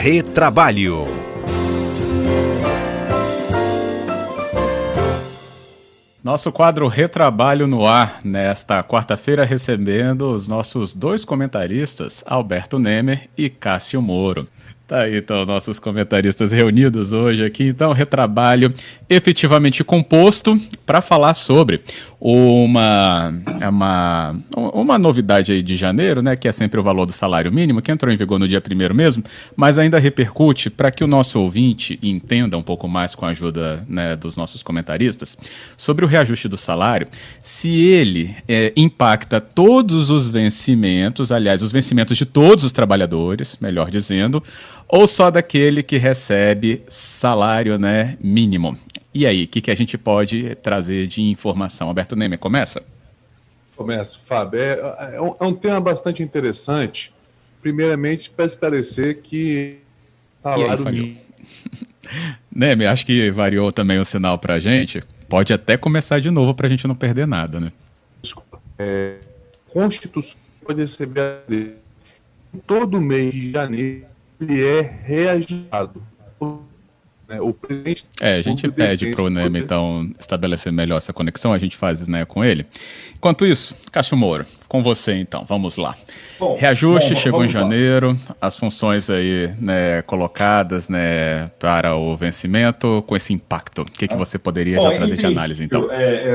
Retrabalho. Nosso quadro Retrabalho no ar, nesta quarta-feira, recebendo os nossos dois comentaristas, Alberto Nemer e Cássio Moro. Tá aí, então, nossos comentaristas reunidos hoje aqui. Então, Retrabalho efetivamente composto para falar sobre uma novidade aí de janeiro, né, que é sempre o valor do salário mínimo, que entrou em vigor no dia 1º mesmo, mas ainda repercute para que o nosso ouvinte entenda um pouco mais com a ajuda, né, dos nossos comentaristas sobre o reajuste do salário, se ele impacta todos os vencimentos, aliás, os vencimentos de todos os trabalhadores, melhor dizendo, ou só daquele que recebe salário, né, mínimo. E aí, o que a gente pode trazer de informação? Alberto Nemer, começa? Começo, Fábio. É um tema bastante interessante. Primeiramente, para esclarecer que salário mínimo... Nemer, acho que variou também o sinal para a gente. Pode até começar de novo para a gente não perder nada, né? Desculpa. Constituição pode receber todo mês de janeiro, ele é reajustado. O presidente a gente pede para o Nemer, então, estabelecer melhor essa conexão, a gente faz, né, com ele. Enquanto isso, Cássio Moro, com você então, vamos lá. Reajuste chegou em janeiro, as funções aí, né, colocadas, né, para o vencimento, com esse impacto. O que você poderia já trazer de análise, então?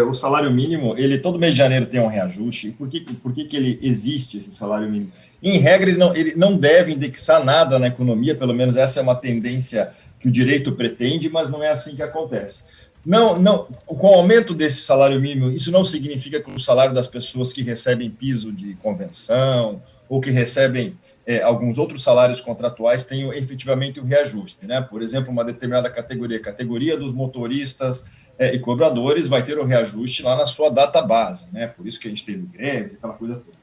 O salário mínimo, ele todo mês de janeiro tem um reajuste. E por que ele existe, esse salário mínimo? Em regra, ele não deve indexar nada na economia, pelo menos essa é uma tendência que o direito pretende, mas não é assim que acontece. Com o aumento desse salário mínimo, isso não significa que o salário das pessoas que recebem piso de convenção ou que recebem alguns outros salários contratuais tenham efetivamente o reajuste, né? Por exemplo, uma determinada categoria dos motoristas e cobradores vai ter o reajuste lá na sua data base, né? Por isso que a gente teve greves, aquela coisa toda.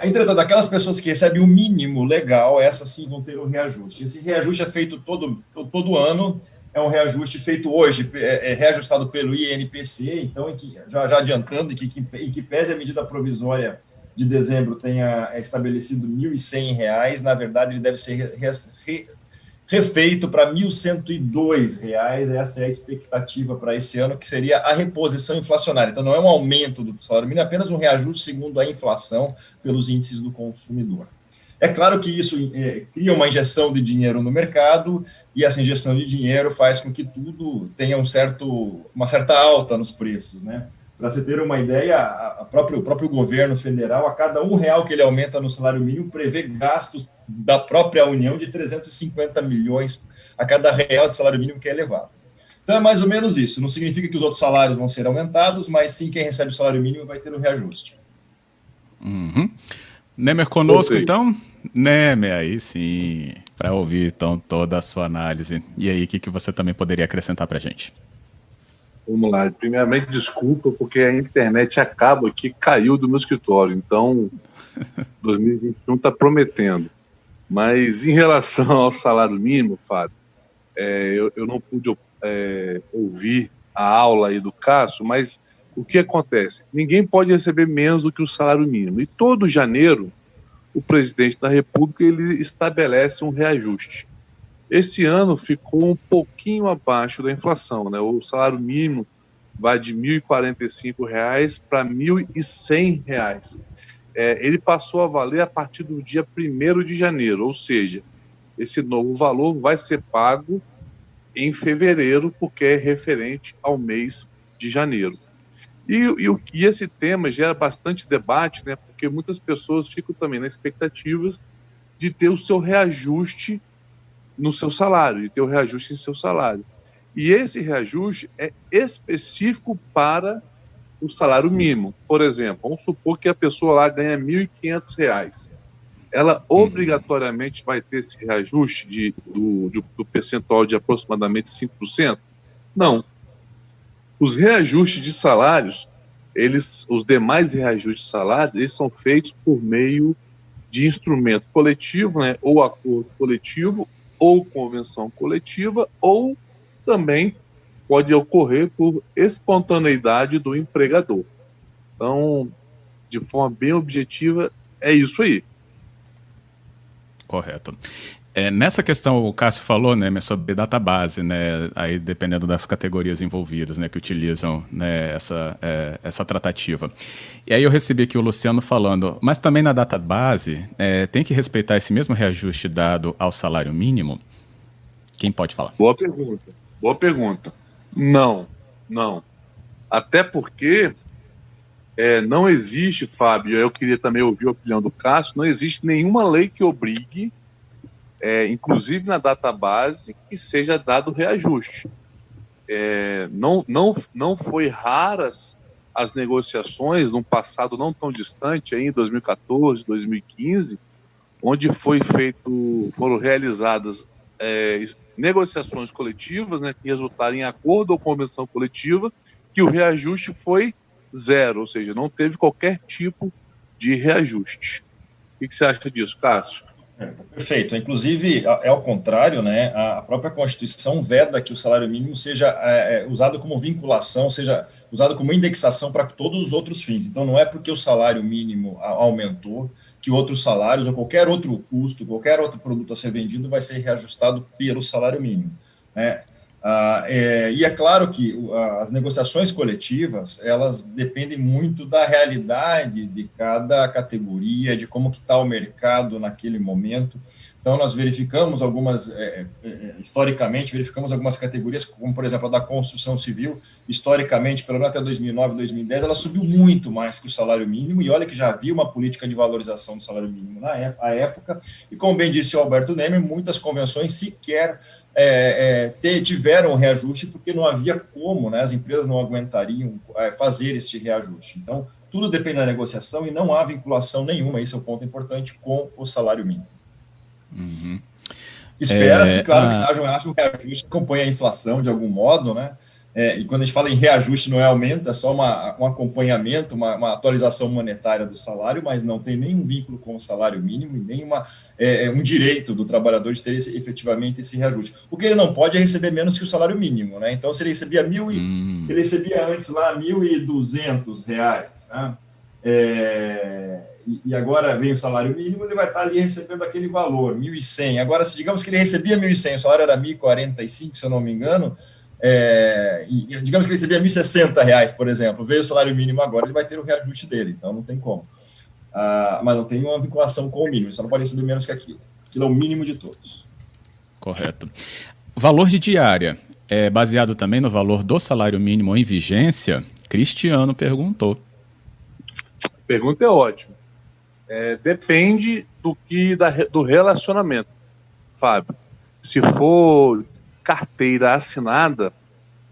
Entretanto, aquelas pessoas que recebem o mínimo legal, essas sim vão ter o reajuste. Esse reajuste é feito todo ano, é um reajuste feito hoje, reajustado pelo INPC, então, já adiantando, em que pese a medida provisória de dezembro tenha estabelecido R$ 1.100, na verdade, ele deve ser refeito para R$ 1.102, essa é a expectativa para esse ano, que seria a reposição inflacionária. Então, não é um aumento do salário mínimo, é apenas um reajuste segundo a inflação pelos índices do consumidor. É claro que isso cria uma injeção de dinheiro no mercado, e essa injeção de dinheiro faz com que tudo tenha uma certa alta nos preços, né? Para você ter uma ideia, o próprio governo federal, a cada R$1 que ele aumenta no salário mínimo, prevê gastos da própria União de 350 milhões a cada R$1 de salário mínimo que é elevado. Então é mais ou menos isso. Não significa que os outros salários vão ser aumentados, mas sim quem recebe o salário mínimo vai ter o reajuste. Uhum. Nemer conosco, então? Nemer, aí sim, para ouvir então toda a sua análise. E aí, o que você também poderia acrescentar para a gente? Vamos lá. Primeiramente, desculpa, porque a internet acaba aqui, caiu do meu escritório. Então, 2021 está prometendo. Mas, em relação ao salário mínimo, Fábio, eu não pude ouvir a aula aí do Cássio, mas o que acontece? Ninguém pode receber menos do que o salário mínimo. E todo janeiro, o presidente da República ele estabelece um reajuste. Esse ano ficou um pouquinho abaixo da inflação, né? O salário mínimo vai de R$ 1.045 para R$ 1.100. Ele passou a valer a partir do dia 1º de janeiro, ou seja, esse novo valor vai ser pago em fevereiro, porque é referente ao mês de janeiro. E esse tema gera bastante debate, né? Porque muitas pessoas ficam também na expectativa de ter o seu reajuste no seu salário, de ter o reajuste em seu salário. E esse reajuste é específico para o salário mínimo. Por exemplo, vamos supor que a pessoa lá ganha R$ 1.500. Ela obrigatoriamente vai ter esse reajuste do percentual de aproximadamente 5%? Não. Os reajustes de salários, os demais reajustes de salários, eles são feitos por meio de instrumento coletivo, né, ou acordo coletivo, ou convenção coletiva, ou também pode ocorrer por espontaneidade do empregador. Então, de forma bem objetiva, é isso aí. Correto. Nessa questão, o Cássio falou, né, sobre database, né, aí dependendo das categorias envolvidas, né, que utilizam, né, essa tratativa. E aí eu recebi aqui o Luciano falando, mas também na database tem que respeitar esse mesmo reajuste dado ao salário mínimo? Quem pode falar? Boa pergunta. Boa pergunta. Não. Até porque não existe, Fábio, eu queria também ouvir a opinião do Cássio, não existe nenhuma lei que obrigue, inclusive na database, que seja dado reajuste. Não foi raras as negociações num passado não tão distante, aí, em 2014, 2015, onde foram realizadas negociações coletivas, né, que resultaram em acordo ou convenção coletiva, que o reajuste foi zero, ou seja, não teve qualquer tipo de reajuste. O que você acha disso, Cássio? Perfeito. Inclusive, ao contrário, né, a própria Constituição veda que o salário mínimo seja usado como vinculação, seja usado como indexação para todos os outros fins. Então, não é porque o salário mínimo aumentou que outros salários ou qualquer outro custo, qualquer outro produto a ser vendido vai ser reajustado pelo salário mínimo, né? E é claro que as negociações coletivas, elas dependem muito da realidade de cada categoria, de como que está o mercado naquele momento. Então, nós verificamos historicamente, verificamos algumas categorias, como, por exemplo, a da construção civil, historicamente, pelo menos até 2009, 2010, ela subiu muito mais que o salário mínimo, e olha que já havia uma política de valorização do salário mínimo na época, e como bem disse o Alberto Nemer, muitas convenções sequer tiveram reajuste porque não havia como, né, as empresas não aguentariam fazer este reajuste. Então, tudo depende da negociação e não há vinculação nenhuma, esse é o ponto importante, com o salário mínimo. Uhum. Espera-se, claro, que haja um reajuste que acompanhe a inflação de algum modo, né? E quando a gente fala em reajuste, não é aumento, é só um acompanhamento, uma atualização monetária do salário, mas não tem nenhum vínculo com o salário mínimo e nem um direito do trabalhador de ter efetivamente esse reajuste. O que ele não pode é receber menos que o salário mínimo, né? Então, se ele recebia ele recebia antes lá R$1.200, né? E agora vem o salário mínimo, ele vai estar ali recebendo aquele valor, 1.100. Agora, se digamos que ele recebia 1.100, o salário era 1.045, se eu não me engano, e digamos que ele recebia R$1.060, por exemplo, veio o salário mínimo agora, ele vai ter o reajuste dele, então não tem como. Mas não tem uma vinculação com o mínimo, só não pode receber menos que aquilo. Aquilo é o mínimo de todos. Correto. Valor de diária é baseado também no valor do salário mínimo em vigência? Cristiano perguntou. A pergunta é ótima. Depende do relacionamento, Fábio. Se for carteira assinada,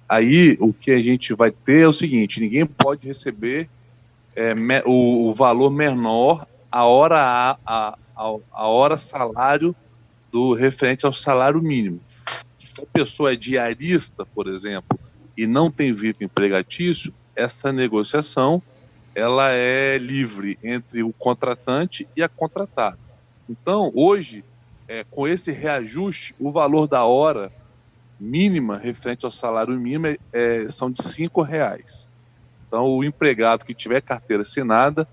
aí o que a gente vai ter é o seguinte: ninguém pode receber o valor menor a hora salário do referente ao salário mínimo. Se a pessoa é diarista, por exemplo, e não tem vínculo empregatício, essa negociação ela é livre entre o contratante e a contratada. Então, hoje, com esse reajuste, o valor da hora mínima referente ao salário mínimo são de R$5. Então, o empregado que tiver carteira assinada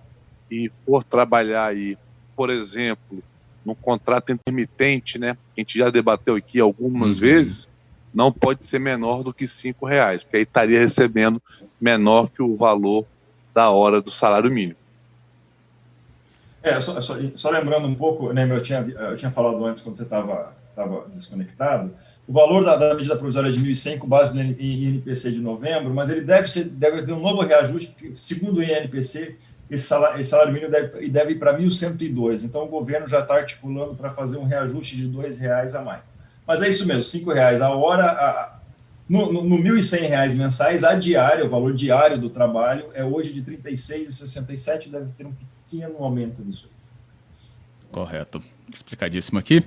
e for trabalhar aí, por exemplo, no contrato intermitente, né, que a gente já debateu aqui algumas vezes, não pode ser menor do que R$5, porque aí estaria recebendo menor que o valor da hora do salário mínimo. Só lembrando um pouco, né, eu tinha falado antes, quando você estava desconectado, o valor da medida provisória de 1.100 com base no INPC de novembro, mas ele deve haver um novo reajuste, porque, segundo o INPC, esse salário mínimo deve ir para 1.102. Então, o governo já está articulando para fazer um reajuste de R$2 a mais. Mas é isso mesmo, R$5 a hora. No R$1.100 mensais, a diária, o valor diário do trabalho, é hoje de R$ 36,67, deve ter um pequeno aumento nisso. Correto. Explicadíssimo aqui.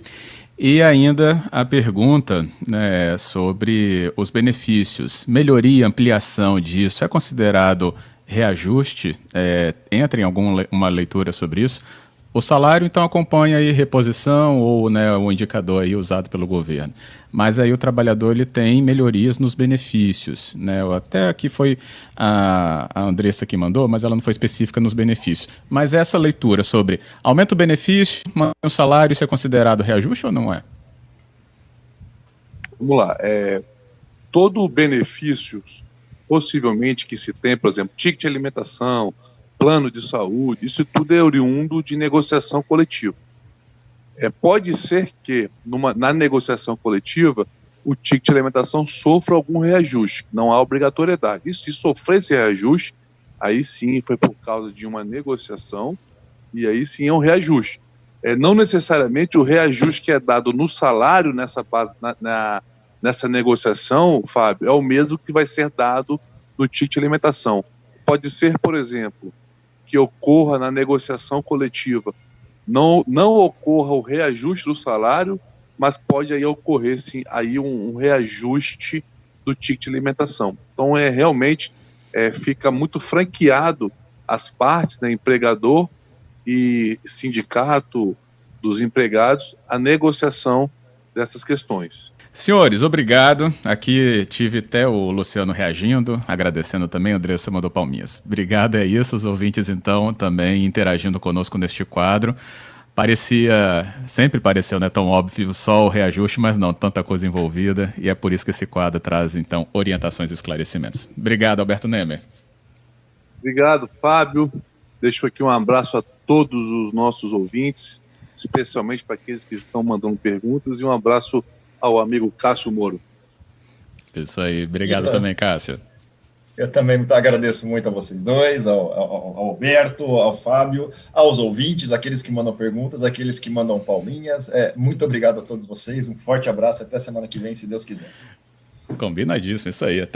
E ainda a pergunta, né, sobre os benefícios. Melhoria, ampliação disso é considerado reajuste? Entra em alguma leitura sobre isso? O salário, então, acompanha aí reposição ou, né, o indicador aí usado pelo governo. Mas aí o trabalhador ele tem melhorias nos benefícios, né? Até aqui foi a Andressa que mandou, mas ela não foi específica nos benefícios. Mas essa leitura sobre aumenta o benefício, mantém o salário, isso é considerado reajuste ou não é? Vamos lá. Todo benefício, possivelmente, que se tem, por exemplo, ticket de alimentação, plano de saúde, isso tudo é oriundo de negociação coletiva. Pode ser que, na negociação coletiva, o ticket de alimentação sofra algum reajuste, não há obrigatoriedade. E se sofrer esse reajuste, aí sim foi por causa de uma negociação, e aí sim é um reajuste. Não necessariamente o reajuste que é dado no salário nessa base, nessa negociação, Fábio, é o mesmo que vai ser dado no ticket de alimentação. Pode ser, por exemplo, que ocorra na negociação coletiva, não ocorra o reajuste do salário, mas pode aí ocorrer sim aí um reajuste do ticket de alimentação. Então realmente fica muito franqueado as partes, né, empregador e sindicato dos empregados, a negociação dessas questões. Senhores, obrigado. Aqui tive até o Luciano reagindo, agradecendo também, a Andressa mandou palminhas. Obrigado, é isso. Os ouvintes, então, também interagindo conosco neste quadro. Sempre pareceu, né, tão óbvio só o reajuste, mas não, tanta coisa envolvida, e é por isso que esse quadro traz, então, orientações e esclarecimentos. Obrigado, Alberto Nemer. Obrigado, Fábio. Deixo aqui um abraço a todos os nossos ouvintes, especialmente para aqueles que estão mandando perguntas, e um abraço ao amigo Cássio Moro. Isso aí, obrigado também, Cássio. Eu também agradeço muito a vocês dois, ao Alberto, ao Fábio, aos ouvintes, aqueles que mandam perguntas, aqueles que mandam palminhas. Muito obrigado a todos vocês, um forte abraço, até semana que vem, se Deus quiser. Combinadíssimo, isso aí.